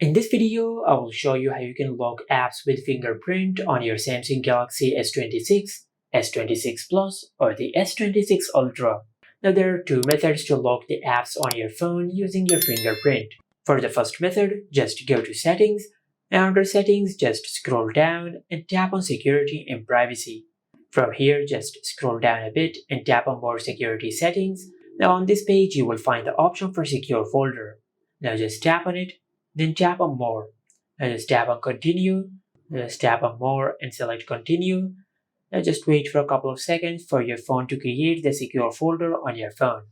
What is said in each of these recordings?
In this video, I will show you how you can lock apps with fingerprint on your Samsung Galaxy S26, S26 Plus, or the S26 Ultra. Now there are two methods to lock the apps on your phone using your fingerprint. For the first method, just go to Settings, and under Settings, just scroll down and tap on Security and Privacy. From here, just scroll down a bit and tap on More Security Settings. Now on this page, you will find the option for Secure Folder. Now just tap on it, then tap on More. Now just tap on Continue. Now just tap on More and select Continue. Now just wait for a couple of seconds for your phone to create the secure folder on your phone.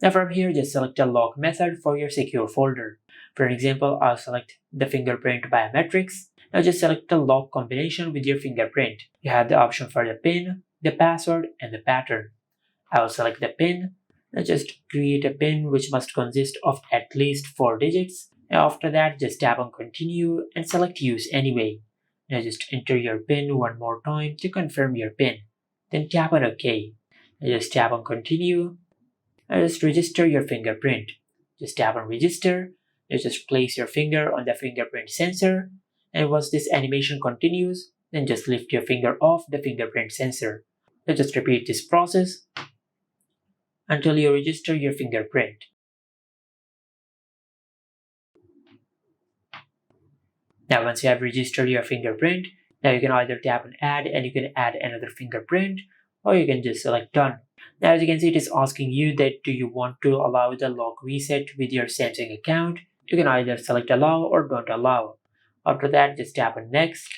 Now from here, just select a lock method for your secure folder. For example, I'll select the fingerprint biometrics. Now just select the lock combination with your fingerprint. You have the option for the PIN, the password, and the pattern. I will select the PIN. Now just create a PIN which must consist of at least 4 digits. Now after that, just tap on Continue and select Use Anyway. Now just enter your PIN one more time to confirm your PIN. Then tap on OK. Now just tap on Continue. Now just register your fingerprint. Just tap on Register. Now just place your finger on the fingerprint sensor. And once this animation continues, then just lift your finger off the fingerprint sensor. Now just repeat this process until you register your fingerprint. Now once you have registered your fingerprint, now you can either tap on Add and you can add another fingerprint, or you can just select Done. Now as you can see, it is asking you that do you want to allow the lock reset with your Samsung account. You can either select Allow or Don't Allow. After that, just tap on Next.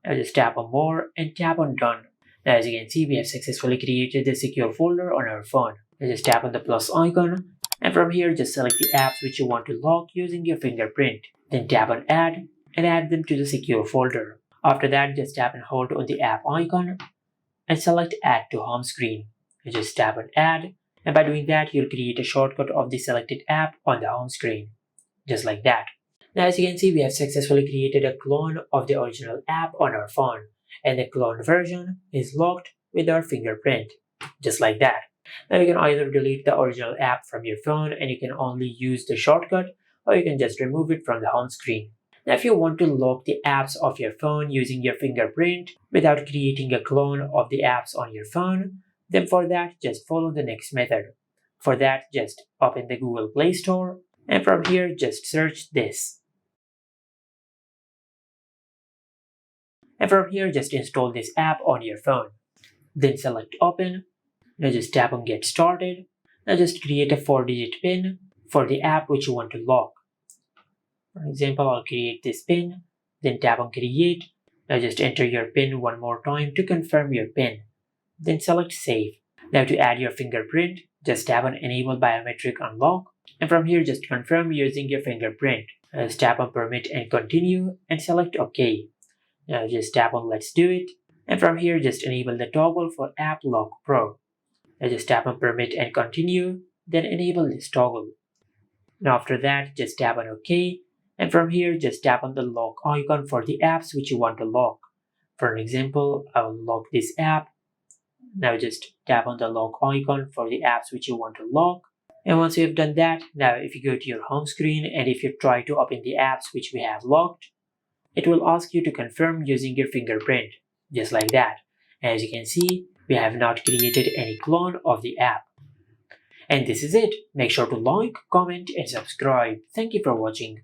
Now just tap on More and tap on Done. Now as you can see, we have successfully created the secure folder on our phone. Now just tap on the plus icon, and from here just select the apps which you want to lock using your fingerprint. Then tap on Add and add them to the secure folder. After that, just tap and hold on the app icon and select Add to Home Screen. You just tap on Add, and by doing that, you'll create a shortcut of the selected app on the home screen. Just like that. Now as you can see, we have successfully created a clone of the original app on our phone, and the cloned version is locked with our fingerprint. Just like that. Now you can either delete the original app from your phone and you can only use the shortcut, or you can just remove it from the home screen. Now if you want to lock the apps of your phone using your fingerprint without creating a clone of the apps on your phone, then for that just follow the next method. For that, just open the Google Play Store, and from here just search this. And from here just install this app on your phone. Then select Open. Now just tap on Get Started. Now just create a 4-digit PIN for the app which you want to lock. For example, I'll create this PIN. Then tap on Create. Now just enter your PIN one more time to confirm your PIN. Then select Save. Now to add your fingerprint, just tap on Enable Biometric Unlock. And from here just confirm using your fingerprint. Just tap on Permit and Continue and select OK. Now just tap on Let's Do It. And from here just enable the toggle for App Lock Pro. Now just tap on Permit and Continue, then enable this toggle. Now after that, just tap on OK, and from here just tap on the lock icon for the apps which you want to lock. For example, I will lock this app. Now just tap on the lock icon for the apps which you want to lock. And once you have done that, now if you go to your home screen and if you try to open the apps which we have locked, it will ask you to confirm using your fingerprint, just like that. As you can see, we have not created any clone of the app. And this is it. Make sure to like, comment, and subscribe. Thank you for watching.